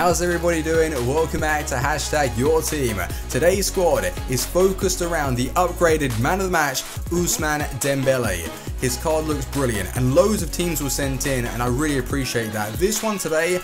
How's everybody doing? Welcome back to Hashtag Your Team. Today's squad is focused around the upgraded man of the match, Ousmane Dembele. His card looks brilliant and loads of teams were sent in and I really appreciate that. This one today,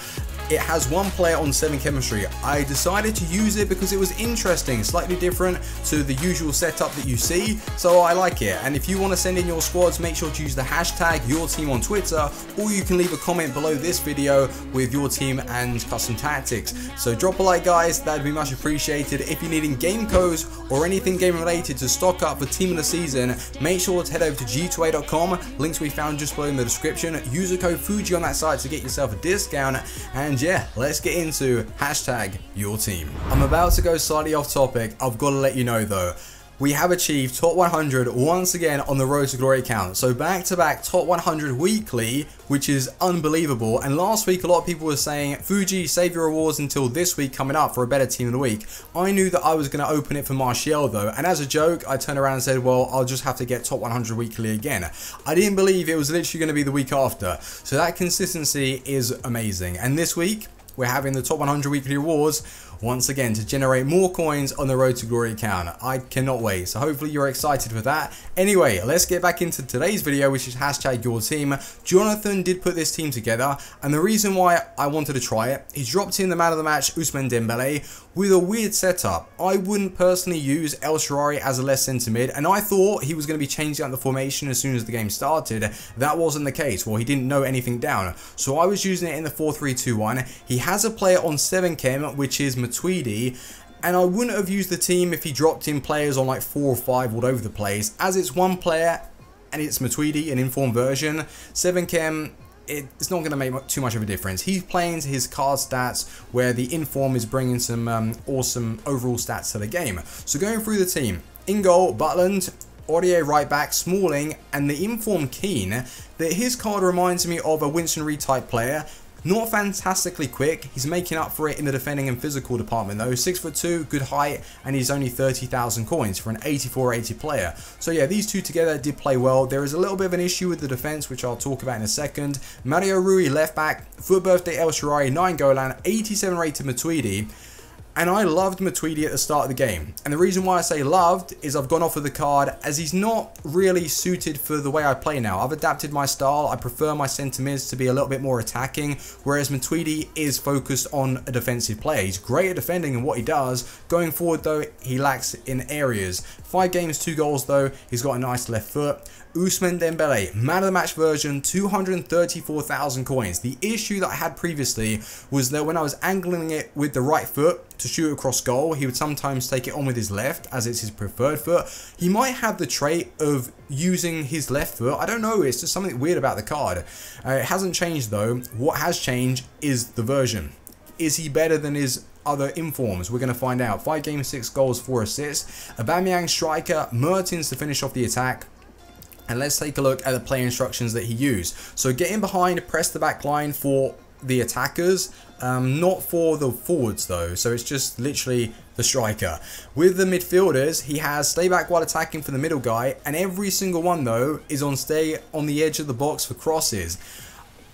it has one player on 7 chemistry. I decided to use it because it was interesting, slightly different to the usual setup that you see, so I like it. And if you want to send in your squads, make sure to use the hashtag Your Team on Twitter, or you can leave a comment below this video with your team and custom tactics. So drop a like guys, that'd be much appreciated. If you're needing game codes or anything game related to stock up for team of the season, make sure to head over to gWftrz.com, links we found just below in the description. Use the code Fuji on that site to get yourself a discount, and yeah, let's get into Hashtag Your Team. I'm about to go slightly off topic. I've got to let you know though, we have achieved top 100 once again on the Road to Glory account. So back-to-back top 100 weekly, which is unbelievable. And last week, a lot of people were saying, Fuji, save your rewards until this week coming up for a better team of the week. I knew that I was going to open it for Martial though. And as a joke, I turned around and said, well, I'll just have to get top 100 weekly again. I didn't believe it was literally going to be the week after. So that consistency is amazing. And this week, we're having the top 100 weekly rewards once again to generate more coins on the Road to Glory account. I cannot wait. So hopefully you're excited for that. Anyway, let's get back into today's video, which is Hashtag Your Team. Jonathan did put this team together, and the reason why I wanted to try it, he dropped in the man of the match, Ousmane Dembele, with a weird setup. I wouldn't personally use gWftrz as a left centre mid, and I thought he was going to be changing out the formation as soon as the game started. That wasn't the case. Well, he didn't know anything down. So I was using it in the 4-3-2-1. He has a player on 7 chem, which is Matuidi, and I wouldn't have used the team if he dropped in players on like 4 or 5 all over the place. As it's one player and it's Matuidi, an informed version, 7 chem, it's not going to make too much of a difference. He's playing his card stats where the inform is bringing some awesome overall stats to the game. So going through the team, in goal, Butland, Aurier right back, Smalling, and the inform Keane, that his card reminds me of a Winston Reid type player. Not fantastically quick, he's making up for it in the defending and physical department though. 6'2", good height, and he's only 30,000 coins for an 84-80 player. So yeah, these two together did play well. There is a little bit of an issue with the defense, which I'll talk about in a second. Mario Rui left back, foot birthday gWftrz, 9 goal line, 87 rated Matuidi. And I loved Matuidi at the start of the game. And the reason why I say loved is I've gone off of the card as he's not really suited for the way I play now. I've adapted my style. I prefer my centre mids to be a little bit more attacking, whereas Matuidi is focused on a defensive play. He's great at defending and what he does. Going forward though, he lacks in areas. 5 games, 2 goals though. He's got a nice left foot. Ousmane Dembele, man of the match version, 234,000 coins. The issue that I had previously was that when I was angling it with the right foot to shoot across goal, he would sometimes take it on with his left as it's his preferred foot. He might have the trait of using his left foot. I don't know, it's just something weird about the card. It hasn't changed though. What has changed is the version. Is he better than his other informs? We're going to find out. 5 games, 6 goals, 4 assists. Aubameyang striker, Mertens to finish off the attack. And let's take a look at the play instructions that he used. So get in behind, press the back line for the attackers, not for the forwards though. So it's just literally the striker. With the midfielders, he has stay back while attacking for the middle guy, and every single one though is on stay on the edge of the box for crosses.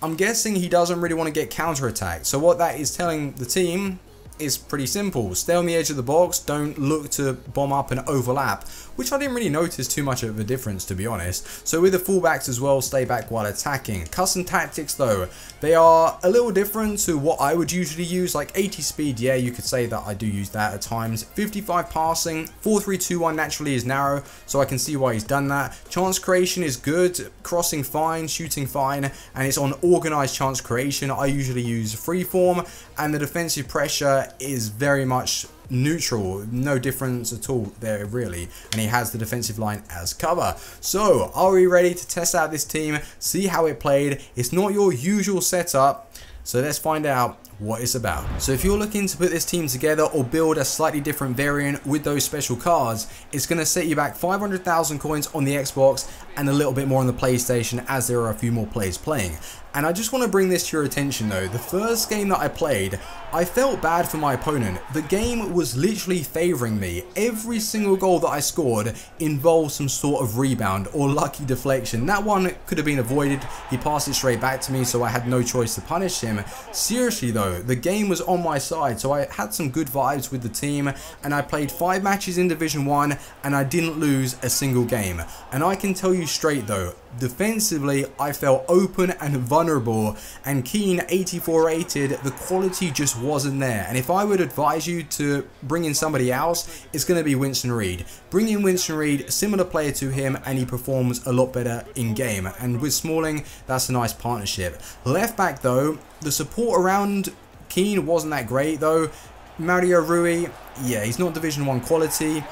I'm guessing he doesn't really want to get counter-attacked. So what that is telling the team is pretty simple. Stay on the edge of the box, don't look to bomb up and overlap, which I didn't really notice too much of a difference, to be honest. So with the fullbacks as well, stay back while attacking. Custom tactics though, they are a little different to what I would usually use. Like 80 speed, yeah, you could say that I do use that at times. 55 passing, 4-3-2-1 naturally is narrow, so I can see why he's done that. Chance creation is good, crossing fine, shooting fine, and it's on organized chance creation. I usually use freeform, and the defensive pressure is very much neutral, no difference at all there really, and he has the defensive line as cover. So are we ready to test out this team, see how it played? It's not your usual setup, so let's find out what it's about. So if you're looking to put this team together or build a slightly different variant with those special cards, it's going to set you back 500,000 coins on the Xbox and a little bit more on the PlayStation as there are a few more players playing. And I just want to bring this to your attention though. The first game that I played, I felt bad for my opponent. The game was literally favouring me. Every single goal that I scored involved some sort of rebound or lucky deflection. That one could have been avoided. He passed it straight back to me, so I had no choice to punish him. Seriously though, the game was on my side, so I had some good vibes with the team, and I played 5 matches in Division 1 and I didn't lose a single game. And I can tell you straight though, defensively I felt open and vulnerable, and Keane 84 rated, the quality just wasn't there. And if I would advise you to bring in somebody else, it's going to be Winston Reid. Bring in Winston Reid, similar player to him, and he performs a lot better in game. And with Smalling, that's a nice partnership. Left back though, the support around Keane wasn't that great though. Mario Rui, yeah, he's not Division 1 quality.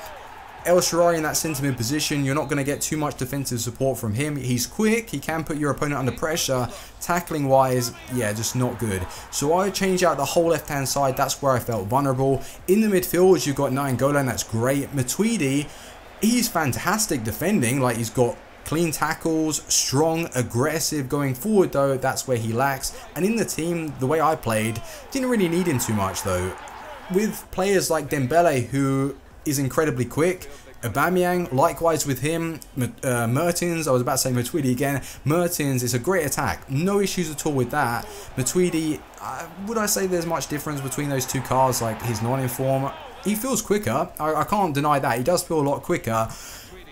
El Shaarawy in that centre mid position, you're not going to get too much defensive support from him. He's quick, he can put your opponent under pressure. Tackling wise, yeah, just not good. So I change out the whole left hand side, that's where I felt vulnerable. In the midfield, you've got Nainggolan, and that's great. Matuidi, he's fantastic defending, like he's got clean tackles, strong, aggressive. Going forward though, that's where he lacks. And in the team, the way I played, didn't really need him too much though. With players like Dembele, who is incredibly quick, Aubameyang, likewise with him, Mertens, I was about to say Matuidi again, Mertens is a great attack, no issues at all with that. Matuidi, would I say there's much difference between those two cars, like his non-inform? He feels quicker, I can't deny that, he does feel a lot quicker.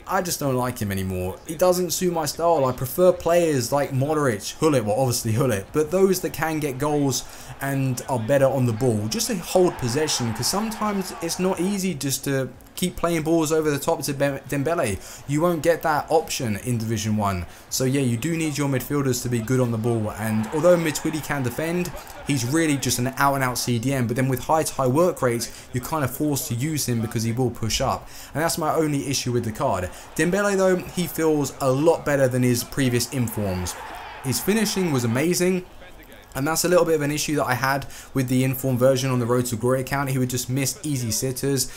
I just don't like him anymore. He doesn't suit my style. I prefer players like Modric, Hullet, well obviously Hullet, but those that can get goals and are better on the ball. Just to hold possession, because sometimes it's not easy just to keep playing balls over the top to Dembele. You won't get that option in Division 1. So yeah, you do need your midfielders to be good on the ball. And although Matuidi can defend, he's really just an out-and-out CDM. But then with high work rates, you're kind of forced to use him because he will push up. And that's my only issue with the card. Dembele though, he feels a lot better than his previous informs. His finishing was amazing. And that's a little bit of an issue that I had with the inform version on the Road to Glory account. He would just miss easy sitters.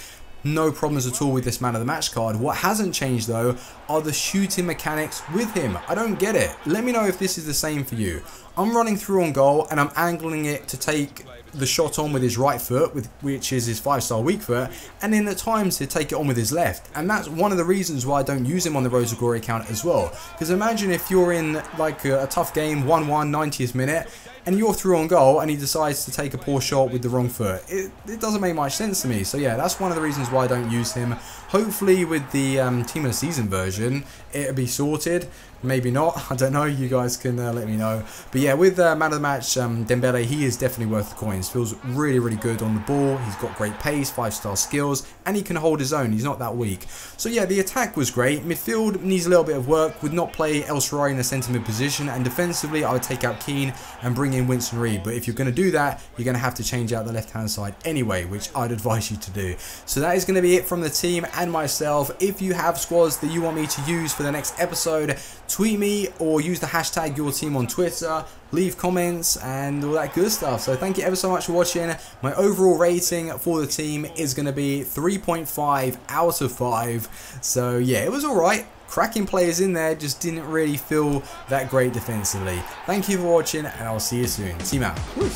No problems at all with this man of the match card. What hasn't changed though are the shooting mechanics with him. I don't get it. Let me know if this is the same for you. I'm running through on goal and I'm angling it to take the shot on with his right foot, which is his 5-star weak foot, and then at times to take it on with his left. And that's one of the reasons why I don't use him on the Road to Glory account as well. Because imagine if you're in like a tough game, 1-1, 90th minute, and you're through on goal and he decides to take a poor shot with the wrong foot. It doesn't make much sense to me. So yeah, that's one of the reasons why I don't use him. Hopefully with the Team of the Season version, it'll be sorted. Maybe not, I don't know, you guys can let me know. But yeah, with man of the match, Dembele, he is definitely worth the coins. Feels really good on the ball. He's got great pace, 5-star skills, and he can hold his own. He's not that weak. So yeah, the attack was great. Midfield needs a little bit of work. Would not play El Shaarawy in the centre mid position, and defensively I would take out Keane and bring in Winston Reid. But if you're going to do that, you're going to have to change out the left hand side anyway, which I'd advise you to do. So that is going to be it from the team and myself. If you have squads that you want me to use for the next episode, tweet me or use the hashtag #YourTeam on Twitter, leave comments and all that good stuff. So thank you ever so much for watching. My overall rating for the team is going to be 3.5 out of 5. So yeah, it was alright. Cracking players in there, just didn't really feel that great defensively. Thank you for watching and I'll see you soon. Team out. Woo.